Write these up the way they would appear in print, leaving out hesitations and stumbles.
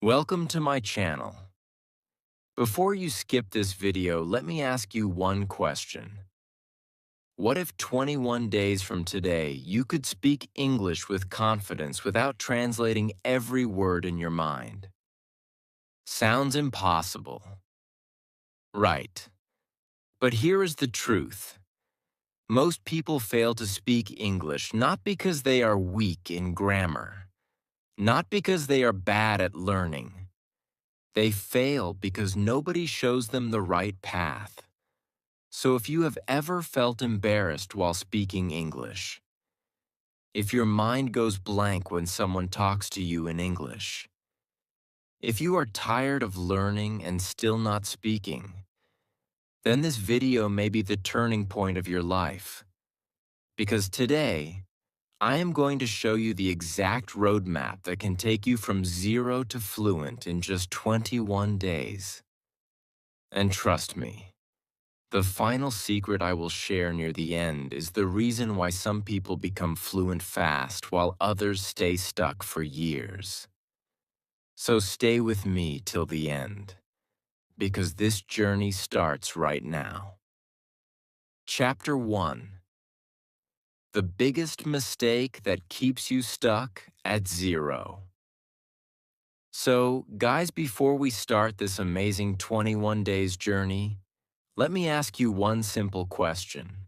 Welcome to my channel. Before you skip this video, let me ask you one question. What if 21 days from today, you could speak English with confidence without translating every word in your mind? Sounds impossible. Right. But here is the truth. Most people fail to speak English not because they are weak in grammar, not because they are bad at learning. They fail because nobody shows them the right path. So if you have ever felt embarrassed while speaking English, if your mind goes blank when someone talks to you in English, if you are tired of learning and still not speaking, then this video may be the turning point of your life. Because today, I am going to show you the exact roadmap that can take you from zero to fluent in just 21 days. And trust me, the final secret I will share near the end is the reason why some people become fluent fast while others stay stuck for years. So stay with me till the end, because this journey starts right now. Chapter 1. The biggest mistake that keeps you stuck at zero. So, guys, before we start this amazing 21 days journey, let me ask you one simple question.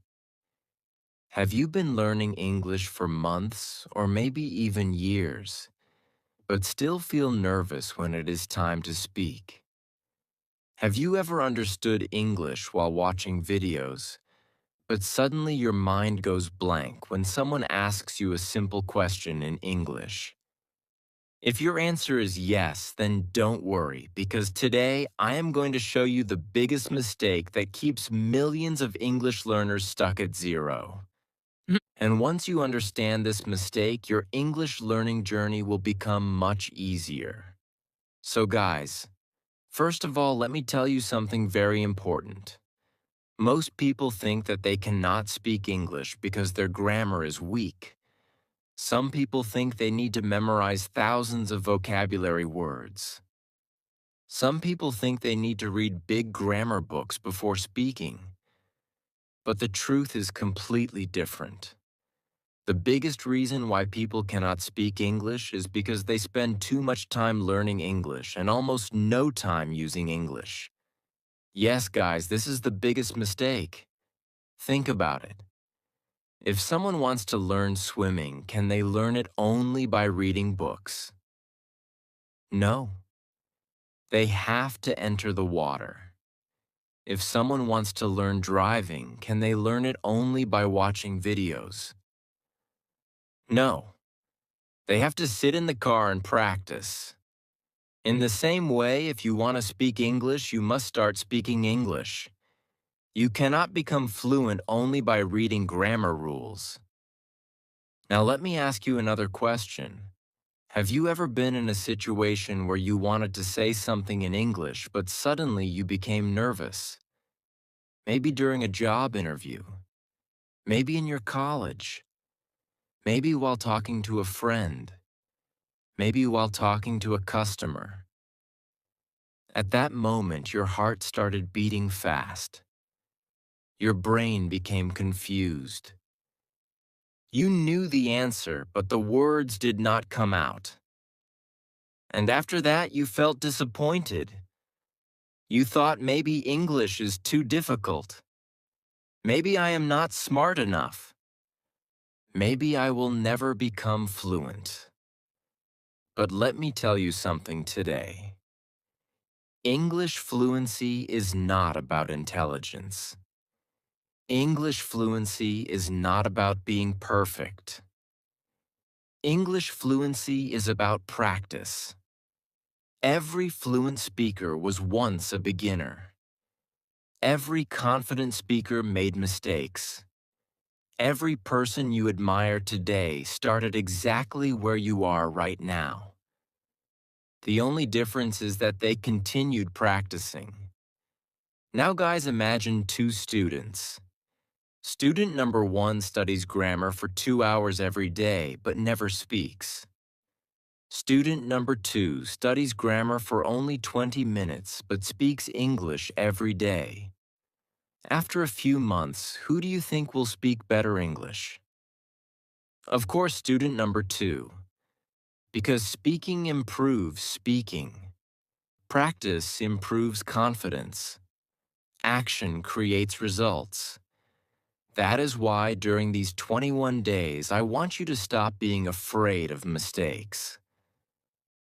Have you been learning English for months or maybe even years, but still feel nervous when it is time to speak? Have you ever understood English while watching videos, but suddenly your mind goes blank when someone asks you a simple question in English? If your answer is yes, then don't worry, because today I am going to show you the biggest mistake that keeps millions of English learners stuck at zero. And once you understand this mistake, your English learning journey will become much easier. So guys, first of all, let me tell you something very important. Most people think that they cannot speak English because their grammar is weak. Some people think they need to memorize thousands of vocabulary words. Some people think they need to read big grammar books before speaking. But the truth is completely different. The biggest reason why people cannot speak English is because they spend too much time learning English and almost no time using English. Yes, guys, this is the biggest mistake. Think about it. If someone wants to learn swimming, can they learn it only by reading books? No. They have to enter the water. If someone wants to learn driving, can they learn it only by watching videos? No. They have to sit in the car and practice. In the same way, if you want to speak English, you must start speaking English. You cannot become fluent only by reading grammar rules. Now let me ask you another question. Have you ever been in a situation where you wanted to say something in English, but suddenly you became nervous? Maybe during a job interview. Maybe in your college. Maybe while talking to a friend. Maybe while talking to a customer. At that moment, your heart started beating fast. Your brain became confused. You knew the answer, but the words did not come out. And after that, you felt disappointed. You thought maybe English is too difficult. Maybe I am not smart enough. Maybe I will never become fluent. But let me tell you something today. English fluency is not about intelligence. English fluency is not about being perfect. English fluency is about practice. Every fluent speaker was once a beginner. Every confident speaker made mistakes. Every person you admire today started exactly where you are right now. The only difference is that they continued practicing. Now guys, imagine two students. Student number 1 studies grammar for 2 hours every day but never speaks. Student number 2 studies grammar for only 20 minutes but speaks English every day. After a few months, who do you think will speak better English? Of course, student number 2, because speaking improves speaking. Practice improves confidence. Action creates results. That is why during these 21 days, I want you to stop being afraid of mistakes.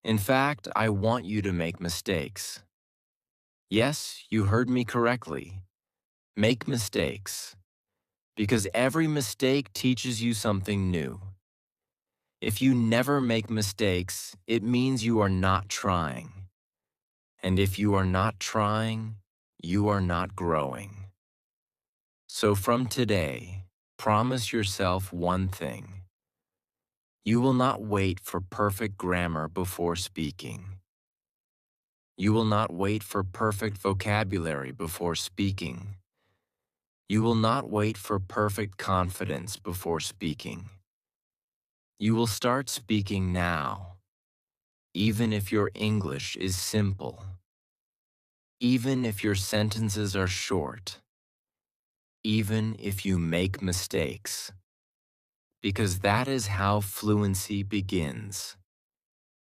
In fact, I want you to make mistakes. Yes, you heard me correctly. Make mistakes. Because every mistake teaches you something new. If you never make mistakes, it means you are not trying. And if you are not trying, you are not growing. So from today, promise yourself one thing. You will not wait for perfect grammar before speaking. You will not wait for perfect vocabulary before speaking. You will not wait for perfect confidence before speaking. You will start speaking now, even if your English is simple, even if your sentences are short, even if you make mistakes, because that is how fluency begins.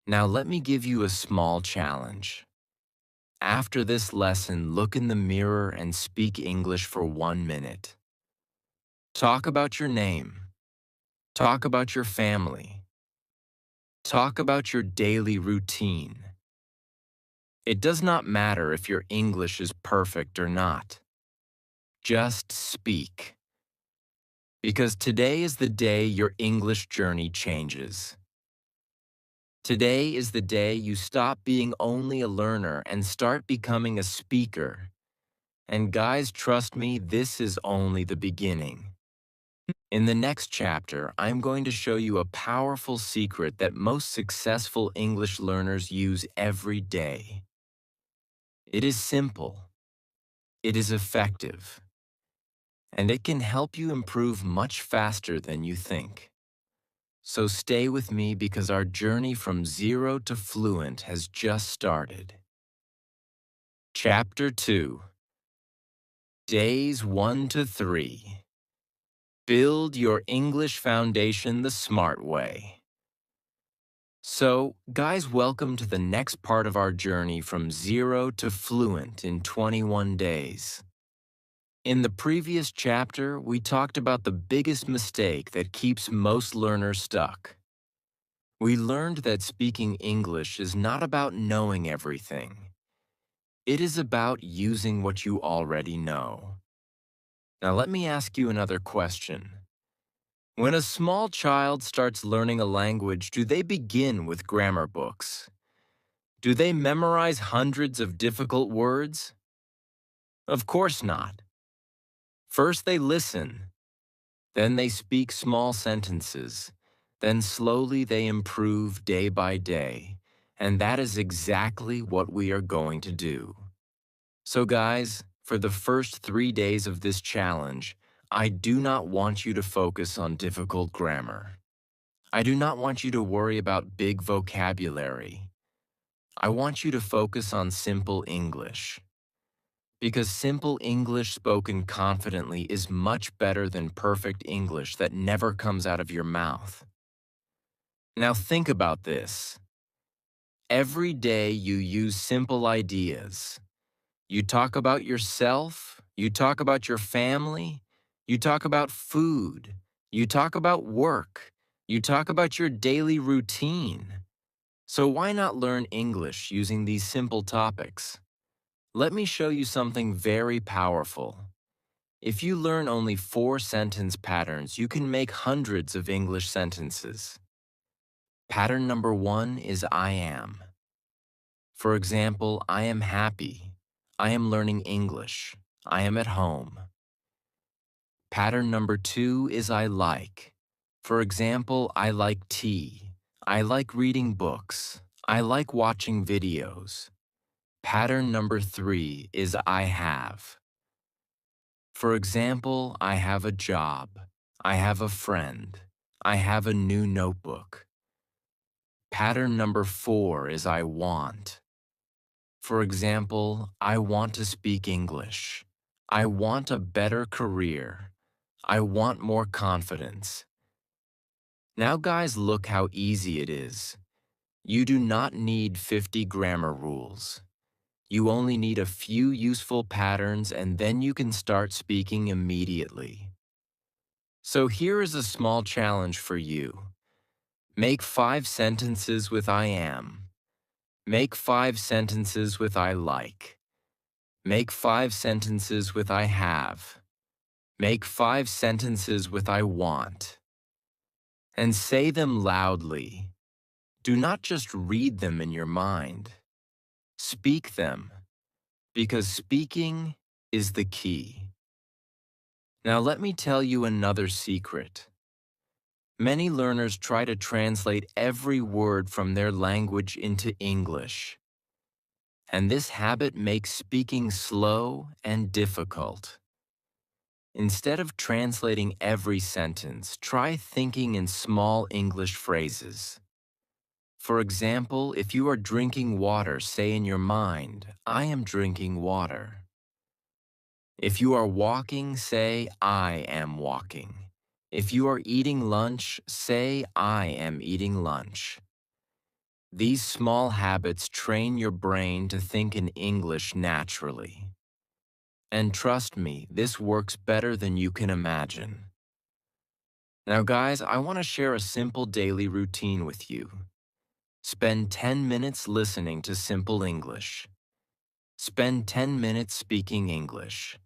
Now let me give you a small challenge. After this lesson, look in the mirror and speak English for 1 minute. Talk about your name. Talk about your family. Talk about your daily routine. It does not matter if your English is perfect or not. Just speak. Because today is the day your English journey changes. Today is the day you stop being only a learner and start becoming a speaker. And guys, trust me, this is only the beginning. In the next chapter, I'm going to show you a powerful secret that most successful English learners use every day. It is simple, it is effective, and it can help you improve much faster than you think. So stay with me because our journey from zero to fluent has just started. Chapter 2, Days 1 to 3. Build your English foundation the smart way. So, guys, welcome to the next part of our journey from zero to fluent in 21 days. In the previous chapter, we talked about the biggest mistake that keeps most learners stuck. We learned that speaking English is not about knowing everything. It is about using what you already know. Now let me ask you another question. When a small child starts learning a language, do they begin with grammar books? Do they memorize hundreds of difficult words? Of course not. First they listen, then they speak small sentences, then slowly they improve day by day, and that is exactly what we are going to do. So guys, for the first 3 days of this challenge, I do not want you to focus on difficult grammar. I do not want you to worry about big vocabulary. I want you to focus on simple English. Because simple English spoken confidently is much better than perfect English that never comes out of your mouth. Now think about this. Every day you use simple ideas. You talk about yourself, you talk about your family, you talk about food, you talk about work, you talk about your daily routine. So why not learn English using these simple topics? Let me show you something very powerful. If you learn only 4 sentence patterns, you can make hundreds of English sentences. Pattern number 1 is I am. For example, I am happy. I am learning English. I am at home. Pattern number 2 is I like. For example, I like tea. I like reading books. I like watching videos. Pattern number 3 is I have. For example, I have a job. I have a friend. I have a new notebook. Pattern number 4 is I want. For example, I want to speak English. I want a better career. I want more confidence. Now guys, look how easy it is. You do not need 50 grammar rules. You only need a few useful patterns and then you can start speaking immediately. So here is a small challenge for you. Make 5 sentences with I am. Make 5 sentences with I like. Make 5 sentences with I have. Make 5 sentences with I want. And say them loudly. Do not just read them in your mind. Speak them, because speaking is the key. Now let me tell you another secret. Many learners try to translate every word from their language into English. And this habit makes speaking slow and difficult. Instead of translating every sentence, try thinking in small English phrases. For example, if you are drinking water, say in your mind, I am drinking water. If you are walking, say, I am walking. If you are eating lunch, say, I am eating lunch. These small habits train your brain to think in English naturally. And trust me, this works better than you can imagine. Now guys, I want to share a simple daily routine with you. Spend 10 minutes listening to simple English. Spend 10 minutes speaking English.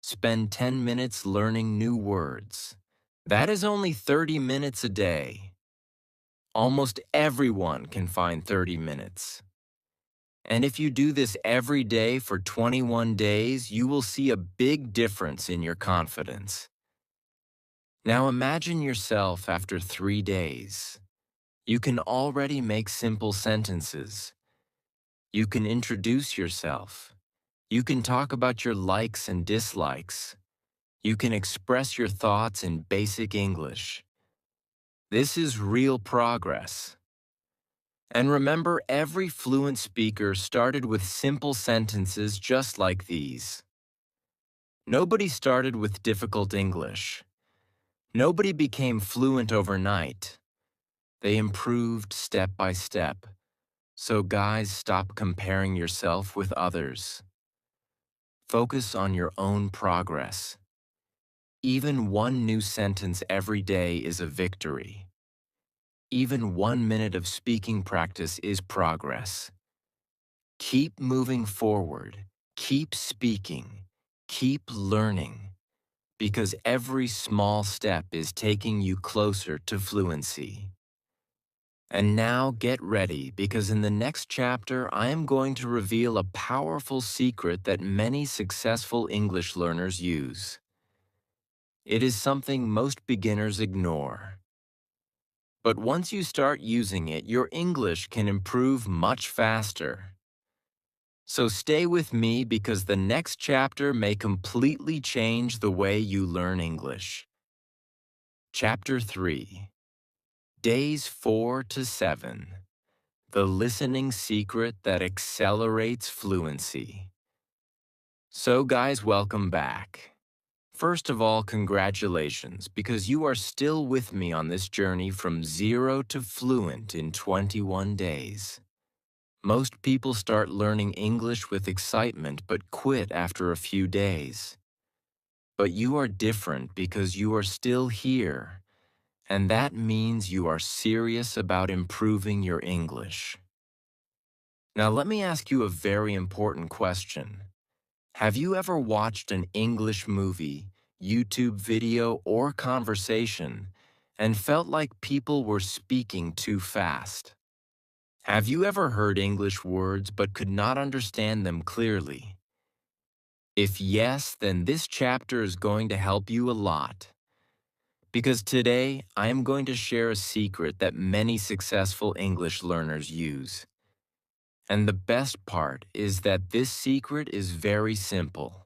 Spend 10 minutes learning new words. That is only 30 minutes a day. Almost everyone can find 30 minutes. And if you do this every day for 21 days, you will see a big difference in your confidence. Now imagine yourself after 3 days. You can already make simple sentences. You can introduce yourself. You can talk about your likes and dislikes. You can express your thoughts in basic English. This is real progress. And remember, every fluent speaker started with simple sentences just like these. Nobody started with difficult English. Nobody became fluent overnight. They improved step by step. So guys, stop comparing yourself with others. Focus on your own progress. Even one new sentence every day is a victory. Even 1 minute of speaking practice is progress. Keep moving forward. Keep speaking. Keep learning. Because every small step is taking you closer to fluency. And now get ready, because in the next chapter, I am going to reveal a powerful secret that many successful English learners use. It is something most beginners ignore. But once you start using it, your English can improve much faster. So stay with me, because the next chapter may completely change the way you learn English. Chapter 3. Days 4 to 7. The listening secret that accelerates fluency. So guys, welcome back. First of all, congratulations, because you are still with me on this journey from 0 to fluent in 21 days. Most people start learning English with excitement but quit after a few days. But you are different, because you are still here, and that means you are serious about improving your English. Now let me ask you a very important question. Have you ever watched an English movie, YouTube video, or conversation and felt like people were speaking too fast? Have you ever heard English words but could not understand them clearly? If yes, then this chapter is going to help you a lot. Because today, I am going to share a secret that many successful English learners use. And the best part is that this secret is very simple.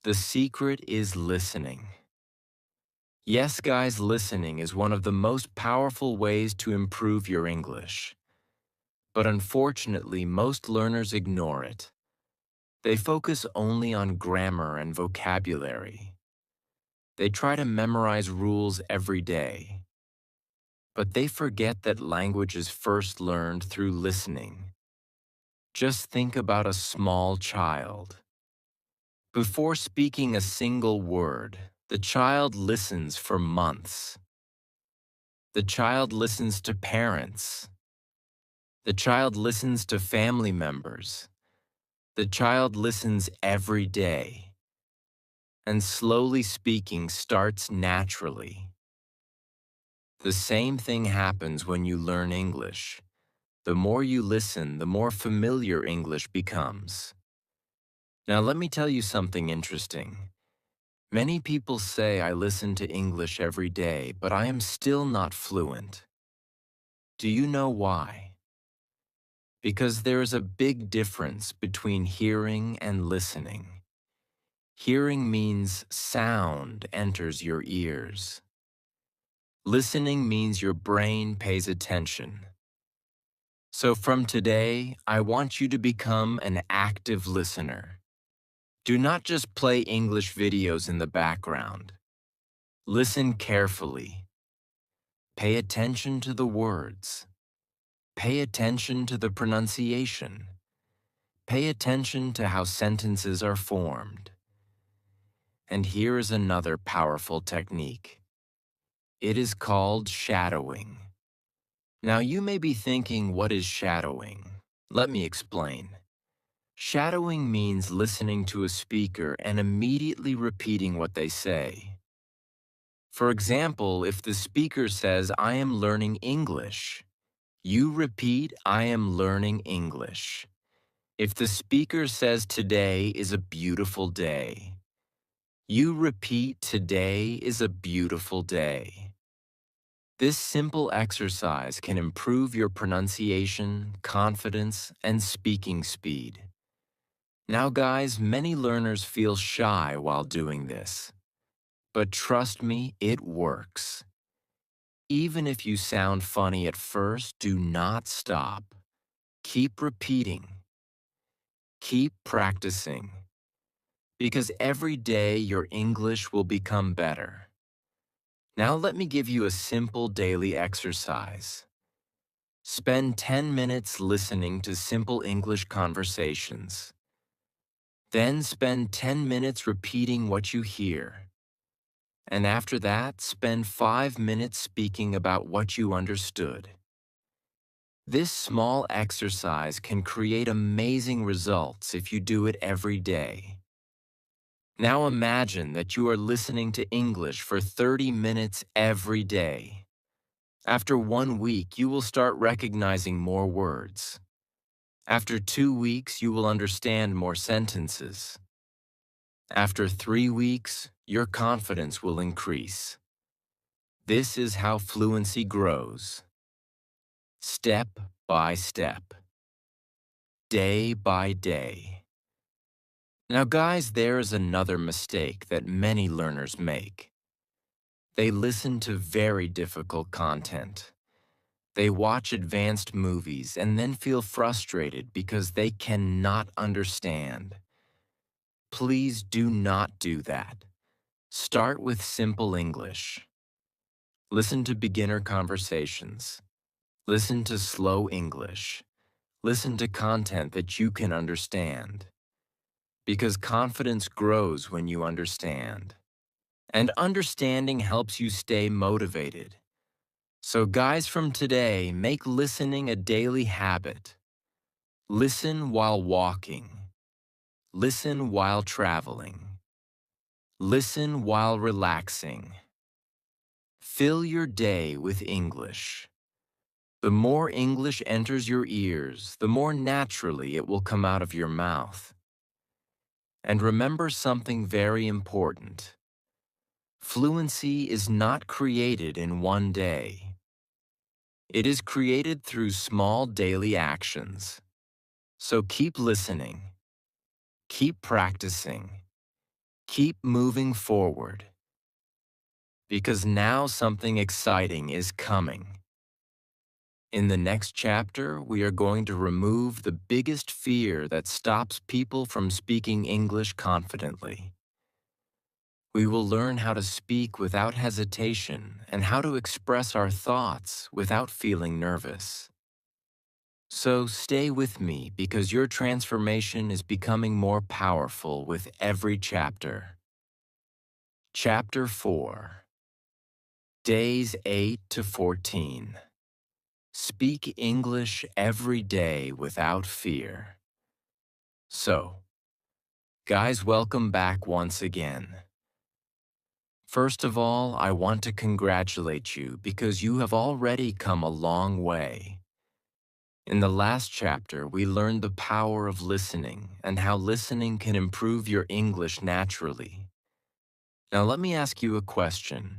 The secret is listening. Yes, guys, listening is one of the most powerful ways to improve your English. But unfortunately, most learners ignore it. They focus only on grammar and vocabulary. They try to memorize rules every day. But they forget that language is first learned through listening. Just think about a small child. Before speaking a single word, the child listens for months. The child listens to parents. The child listens to family members. The child listens every day. And slowly speaking starts naturally. The same thing happens when you learn English. The more you listen, the more familiar English becomes. Now let me tell you something interesting. Many people say I listen to English every day, but I am still not fluent. Do you know why? Because there is a big difference between hearing and listening. Hearing means sound enters your ears. Listening means your brain pays attention. So from today, I want you to become an active listener. Do not just play English videos in the background. Listen carefully. Pay attention to the words. Pay attention to the pronunciation. Pay attention to how sentences are formed. And here is another powerful technique. It is called shadowing. Now you may be thinking, what is shadowing? Let me explain. Shadowing means listening to a speaker and immediately repeating what they say. For example, if the speaker says, I am learning English, you repeat, I am learning English. If the speaker says, today is a beautiful day, you repeat, today is a beautiful day. This simple exercise can improve your pronunciation, confidence, and speaking speed. Now, guys, many learners feel shy while doing this. But trust me, it works. Even if you sound funny at first, do not stop. Keep repeating. Keep practicing. Because every day your English will become better. Now let me give you a simple daily exercise. Spend 10 minutes listening to simple English conversations. Then spend 10 minutes repeating what you hear. And after that, spend 5 minutes speaking about what you understood. This small exercise can create amazing results if you do it every day. Now imagine that you are listening to English for 30 minutes every day. After 1 week, you will start recognizing more words. After 2 weeks, you will understand more sentences. After 3 weeks, your confidence will increase. This is how fluency grows. Step by step. Day by day. Now, guys, there is another mistake that many learners make. They listen to very difficult content. They watch advanced movies and then feel frustrated because they cannot understand. Please do not do that. Start with simple English. Listen to beginner conversations. Listen to slow English. Listen to content that you can understand. Because confidence grows when you understand. And understanding helps you stay motivated. So guys, from today, make listening a daily habit. Listen while walking. Listen while traveling. Listen while relaxing. Fill your day with English. The more English enters your ears, the more naturally it will come out of your mouth. And remember something very important. Fluency is not created in one day. It is created through small daily actions. So keep listening. Keep practicing. Keep moving forward. because now something exciting is coming. In the next chapter, we are going to remove the biggest fear that stops people from speaking English confidently. We will learn how to speak without hesitation and how to express our thoughts without feeling nervous. So stay with me because your transformation is becoming more powerful with every chapter. Chapter 4. Days 8 to 14. Speak English every day without fear. So, guys, welcome back once again. First of all, I want to congratulate you because you have already come a long way. In the last chapter, we learned the power of listening and how listening can improve your English naturally. Now let me ask you a question.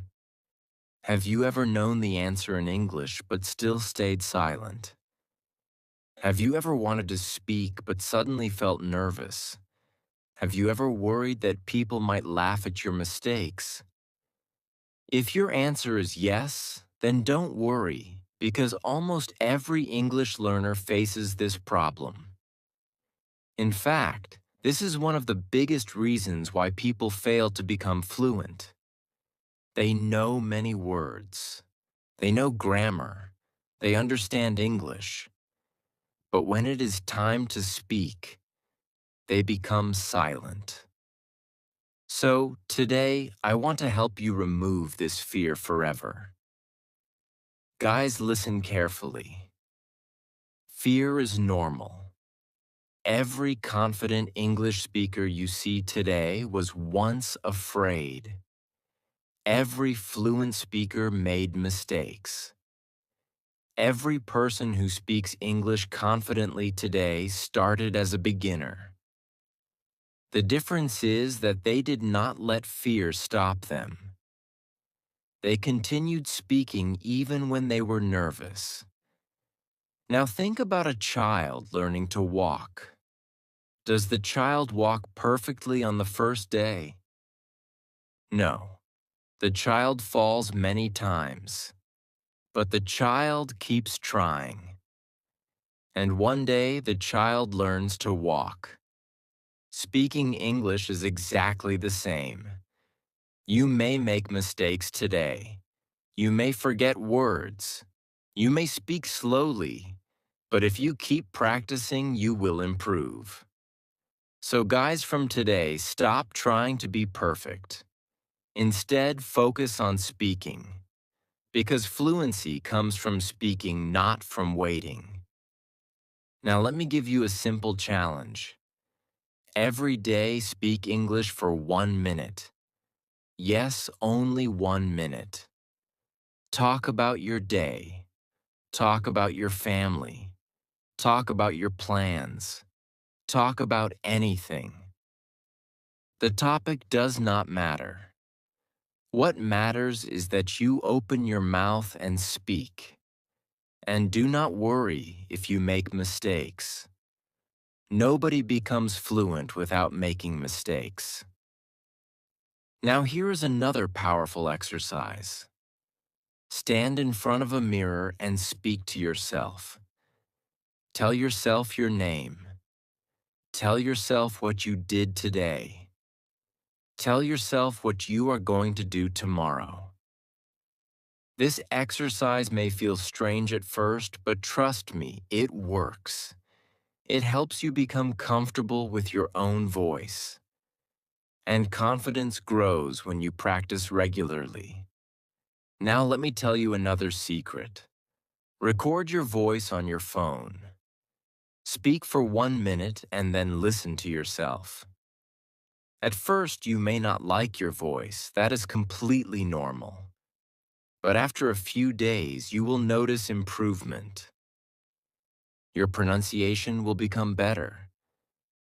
Have you ever known the answer in English but still stayed silent? Have you ever wanted to speak but suddenly felt nervous? Have you ever worried that people might laugh at your mistakes? If your answer is yes, then don't worry, because almost every English learner faces this problem. In fact, this is one of the biggest reasons why people fail to become fluent. They know many words. They know grammar. They understand English. But when it is time to speak, they become silent. So, today, I want to help you remove this fear forever. Guys, listen carefully. Fear is normal. Every confident English speaker you see today was once afraid. Every fluent speaker made mistakes. Every person who speaks English confidently today started as a beginner. The difference is that they did not let fear stop them. They continued speaking even when they were nervous. Now think about a child learning to walk. Does the child walk perfectly on the first day? No. The child falls many times. But the child keeps trying. And one day the child learns to walk. Speaking English is exactly the same. You may make mistakes today. You may forget words. You may speak slowly. But if you keep practicing, you will improve. So guys, from today, stop trying to be perfect. Instead, focus on speaking. Because fluency comes from speaking, not from waiting. Now let me give you a simple challenge. Every day, speak English for 1 minute. Yes, only 1 minute. Talk about your day. Talk about your family. Talk about your plans. Talk about anything. The topic does not matter. What matters is that you open your mouth and speak. And do not worry if you make mistakes. Nobody becomes fluent without making mistakes. Now here is another powerful exercise. Stand in front of a mirror and speak to yourself. Tell yourself your name. Tell yourself what you did today. Tell yourself what you are going to do tomorrow. This exercise may feel strange at first, but trust me, it works. It helps you become comfortable with your own voice. And confidence grows when you practice regularly. Now let me tell you another secret. Record your voice on your phone. Speak for 1 minute and then listen to yourself. At first, you may not like your voice. That is completely normal. But after a few days, you will notice improvement. Your pronunciation will become better.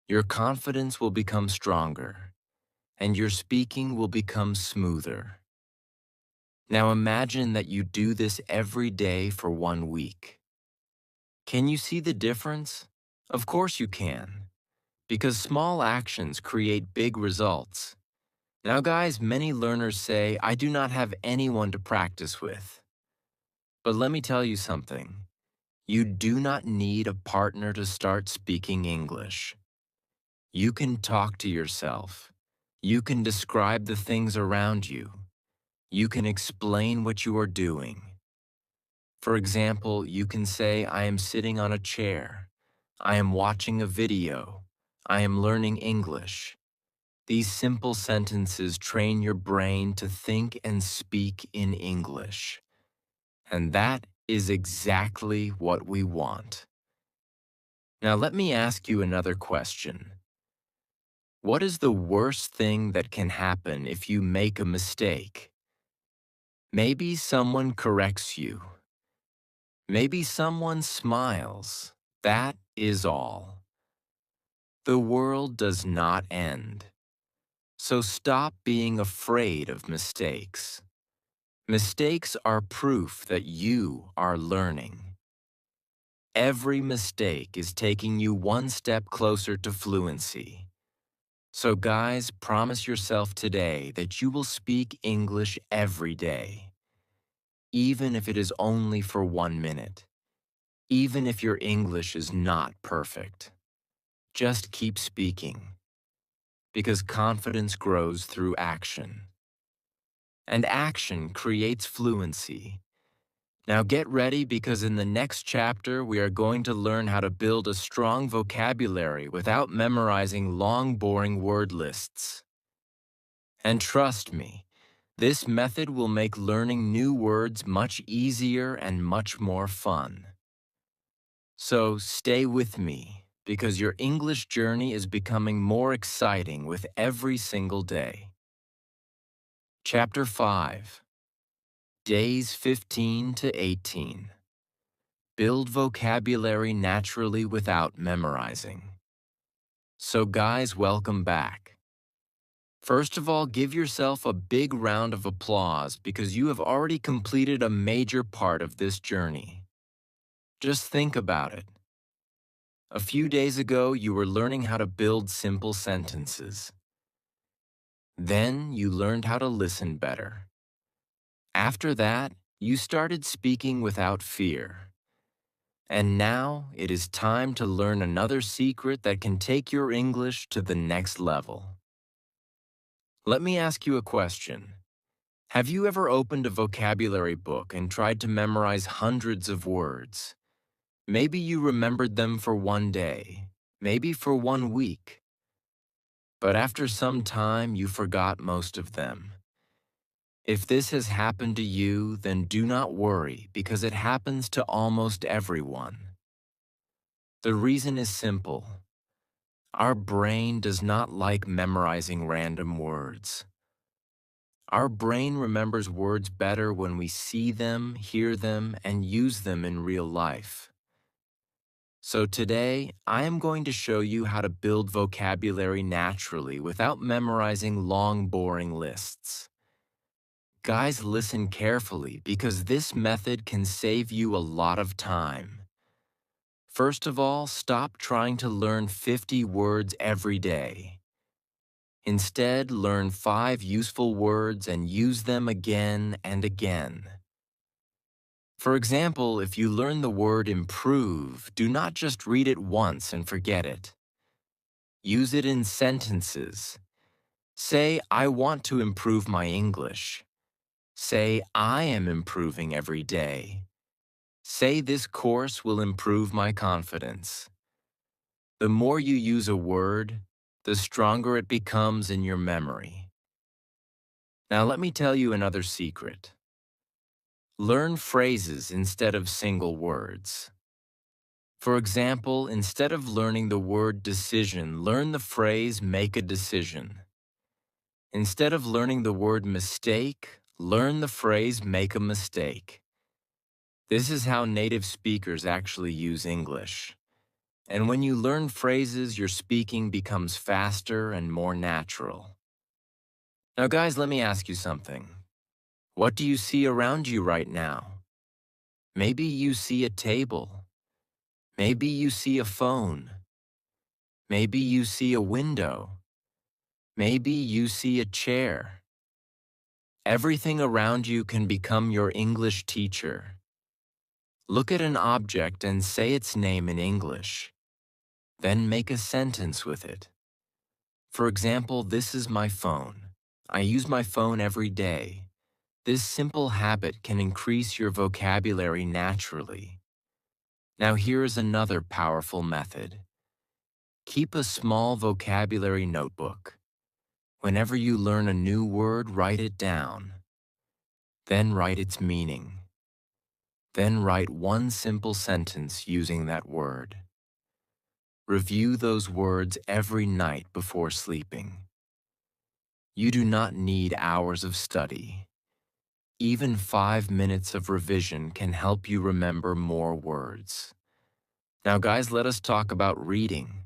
Your confidence will become stronger. And your speaking will become smoother. Now imagine that you do this every day for 1 week. Can you see the difference? Of course you can. Because small actions create big results. Now, guys, many learners say, I do not have anyone to practice with. But let me tell you something. You do not need a partner to start speaking English. You can talk to yourself. You can describe the things around you. You can explain what you are doing. For example, you can say, I am sitting on a chair. I am watching a video. I am learning English. These simple sentences train your brain to think and speak in English. And that is exactly what we want. Now let me ask you another question. What is the worst thing that can happen if you make a mistake? Maybe someone corrects you. Maybe someone smiles. That is all. The world does not end. So stop being afraid of mistakes. Mistakes are proof that you are learning. Every mistake is taking you one step closer to fluency. So guys, promise yourself today that you will speak English every day. Even if it is only for 1 minute. Even if your English is not perfect. Just keep speaking. Because confidence grows through action. And action creates fluency. Now get ready because in the next chapter we are going to learn how to build a strong vocabulary without memorizing long, boring word lists. And trust me, this method will make learning new words much easier and much more fun. So stay with me because your English journey is becoming more exciting with every single day. Chapter 5. Days 15 to 18. Build vocabulary naturally without memorizing. So guys, welcome back. First of all, give yourself a big round of applause because you have already completed a major part of this journey. Just think about it. A few days ago, you were learning how to build simple sentences. Then you learned how to listen better. After that, you started speaking without fear. And now it is time to learn another secret that can take your English to the next level. Let me ask you a question. Have you ever opened a vocabulary book and tried to memorize hundreds of words? Maybe you remembered them for 1 day, maybe for 1 week. But after some time, you forgot most of them. If this has happened to you, then do not worry because it happens to almost everyone. The reason is simple. Our brain does not like memorizing random words. Our brain remembers words better when we see them, hear them, and use them in real life. So today, I am going to show you how to build vocabulary naturally without memorizing long, boring lists. Guys, listen carefully because this method can save you a lot of time. First of all, stop trying to learn 50 words every day. Instead, learn 5 useful words and use them again and again. For example, if you learn the word improve, do not just read it once and forget it. Use it in sentences. Say, I want to improve my English. Say, I am improving every day. Say, this course will improve my confidence. The more you use a word, the stronger it becomes in your memory. Now let me tell you another secret. Learn phrases instead of single words. For example, instead of learning the word decision, learn the phrase make a decision. Instead of learning the word mistake, learn the phrase make a mistake. This is how native speakers actually use English. And when you learn phrases, your speaking becomes faster and more natural. Now guys, let me ask you something. What do you see around you right now? Maybe you see a table. Maybe you see a phone. Maybe you see a window. Maybe you see a chair. Everything around you can become your English teacher. Look at an object and say its name in English. Then make a sentence with it. For example, this is my phone. I use my phone every day. This simple habit can increase your vocabulary naturally. Now here is another powerful method. Keep a small vocabulary notebook. Whenever you learn a new word, write it down. Then write its meaning. Then write one simple sentence using that word. Review those words every night before sleeping. You do not need hours of study. Even 5 minutes of revision can help you remember more words. Now guys, let us talk about reading.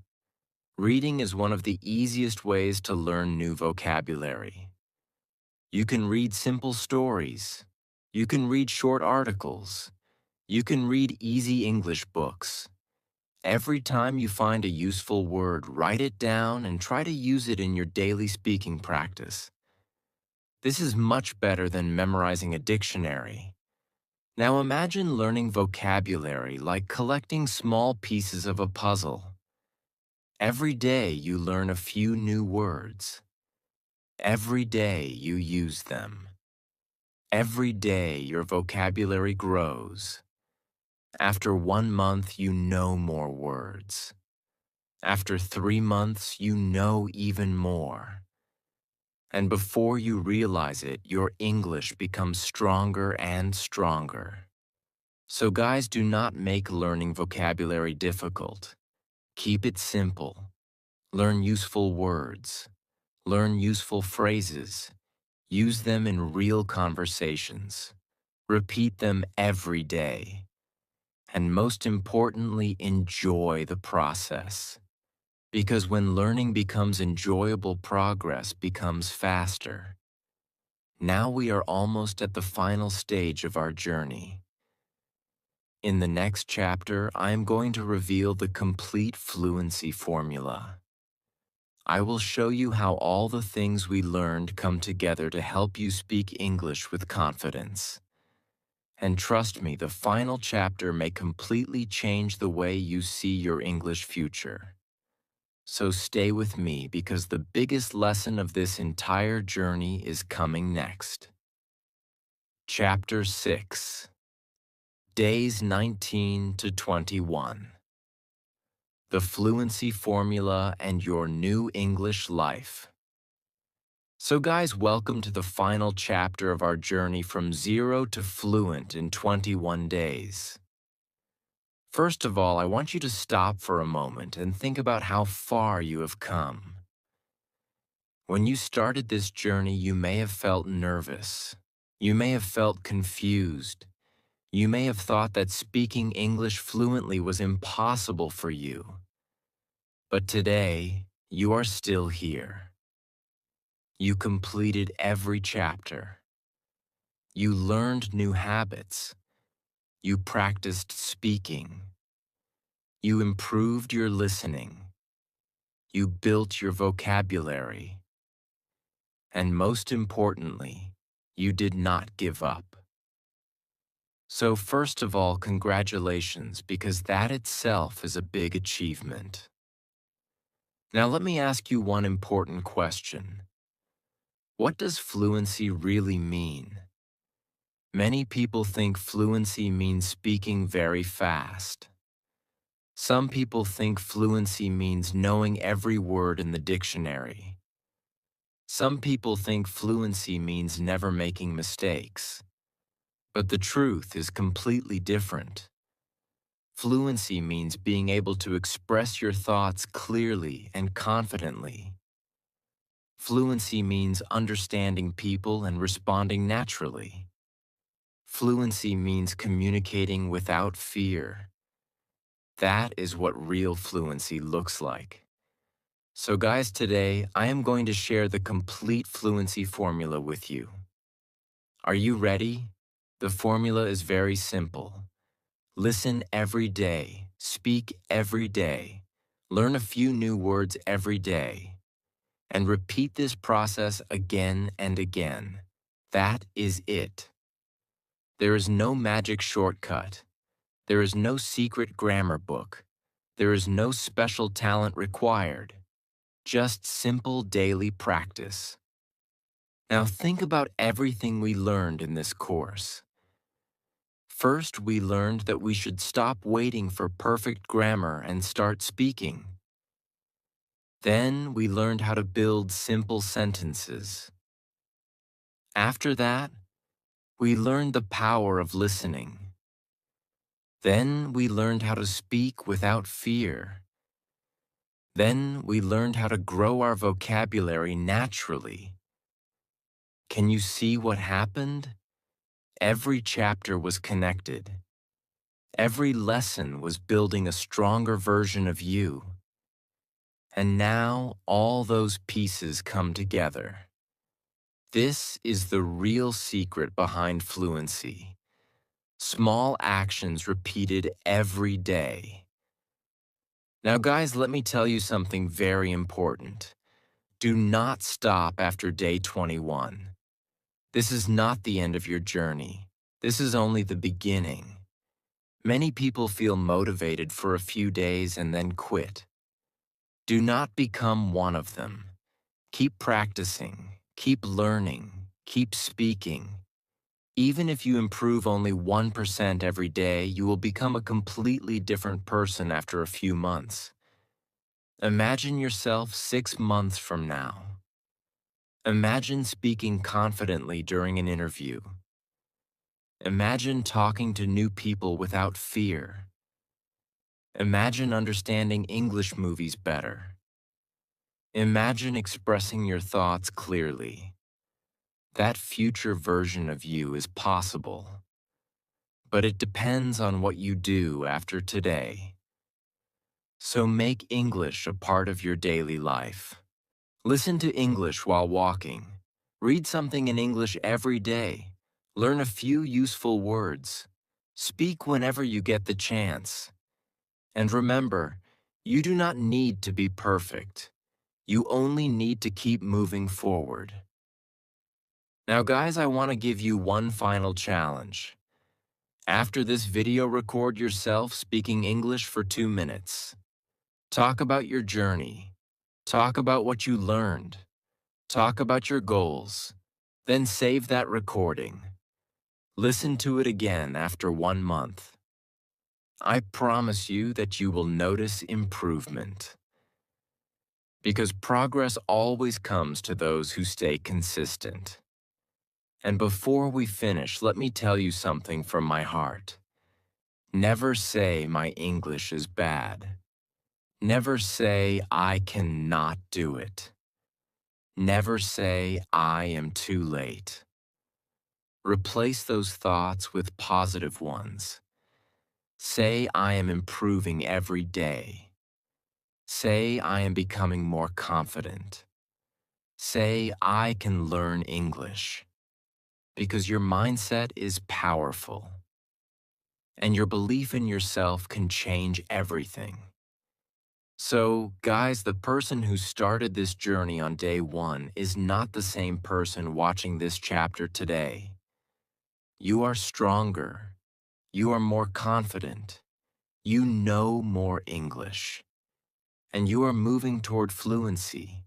Reading is one of the easiest ways to learn new vocabulary. You can read simple stories. You can read short articles. You can read easy English books. Every time you find a useful word, write it down and try to use it in your daily speaking practice. This is much better than memorizing a dictionary. Now imagine learning vocabulary like collecting small pieces of a puzzle. Every day you learn a few new words. Every day you use them. Every day your vocabulary grows. After 1 month, you know more words. After 3 months, you know even more. And before you realize it, your English becomes stronger and stronger. So guys, do not make learning vocabulary difficult. Keep it simple. Learn useful words. Learn useful phrases. Use them in real conversations. Repeat them every day. And most importantly, enjoy the process. Because when learning becomes enjoyable, progress becomes faster. Now we are almost at the final stage of our journey. In the next chapter, I am going to reveal the complete fluency formula. I will show you how all the things we learned come together to help you speak English with confidence. And trust me, the final chapter may completely change the way you see your English future. So stay with me because the biggest lesson of this entire journey is coming next. Chapter 6. Days 19 to 21. The Fluency Formula and Your New English Life. So guys, welcome to the final chapter of our journey from zero to fluent in 21 days. First of all, I want you to stop for a moment and think about how far you have come. When you started this journey, you may have felt nervous. You may have felt confused. You may have thought that speaking English fluently was impossible for you. But today, you are still here. You completed every chapter. You learned new habits. You practiced speaking. You improved your listening. You built your vocabulary. And most importantly, you did not give up. So first of all, congratulations, because that itself is a big achievement. Now let me ask you one important question. What does fluency really mean? Many people think fluency means speaking very fast. Some people think fluency means knowing every word in the dictionary. Some people think fluency means never making mistakes. But the truth is completely different. Fluency means being able to express your thoughts clearly and confidently. Fluency means understanding people and responding naturally. Fluency means communicating without fear. That is what real fluency looks like. So guys, today I am going to share the complete fluency formula with you. Are you ready? The formula is very simple. Listen every day, speak every day, learn a few new words every day. And repeat this process again and again. That is it. There is no magic shortcut. There is no secret grammar book. There is no special talent required. Just simple daily practice. Now think about everything we learned in this course. First, we learned that we should stop waiting for perfect grammar and start speaking. Then, we learned how to build simple sentences. After that, we learned the power of listening. Then, we learned how to speak without fear. Then, we learned how to grow our vocabulary naturally. Can you see what happened? Every chapter was connected. Every lesson was building a stronger version of you. And now all those pieces come together. This is the real secret behind fluency. Small actions repeated every day. Now guys, let me tell you something very important. Do not stop after day 21. This is not the end of your journey. This is only the beginning. Many people feel motivated for a few days and then quit. Do not become one of them. Keep practicing, keep learning, keep speaking. Even if you improve only 1% every day, you will become a completely different person after a few months. Imagine yourself 6 months from now. Imagine speaking confidently during an interview. Imagine talking to new people without fear. Imagine understanding English movies better. Imagine expressing your thoughts clearly. That future version of you is possible. But it depends on what you do after today. So make English a part of your daily life. Listen to English while walking. Read something in English every day. Learn a few useful words. Speak whenever you get the chance. And remember, you do not need to be perfect. You only need to keep moving forward. Now guys, I want to give you one final challenge. After this video, record yourself speaking English for 2 minutes. Talk about your journey. Talk about what you learned. Talk about your goals. Then save that recording. Listen to it again after 1 month. I promise you that you will notice improvement. Because progress always comes to those who stay consistent. And before we finish, let me tell you something from my heart. Never say my English is bad. Never say I cannot do it. Never say I am too late. Replace those thoughts with positive ones. Say I am improving every day. Say I am becoming more confident. Say I can learn English. Because your mindset is powerful. And your belief in yourself can change everything. So, guys, the person who started this journey on day 1 is not the same person watching this chapter today. You are stronger. You are more confident. You know more English. And you are moving toward fluency.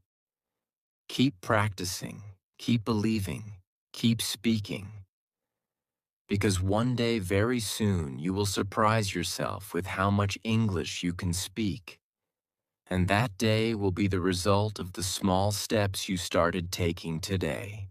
Keep practicing. Keep believing. Keep speaking. Because one day, very soon, you will surprise yourself with how much English you can speak. And that day will be the result of the small steps you started taking today.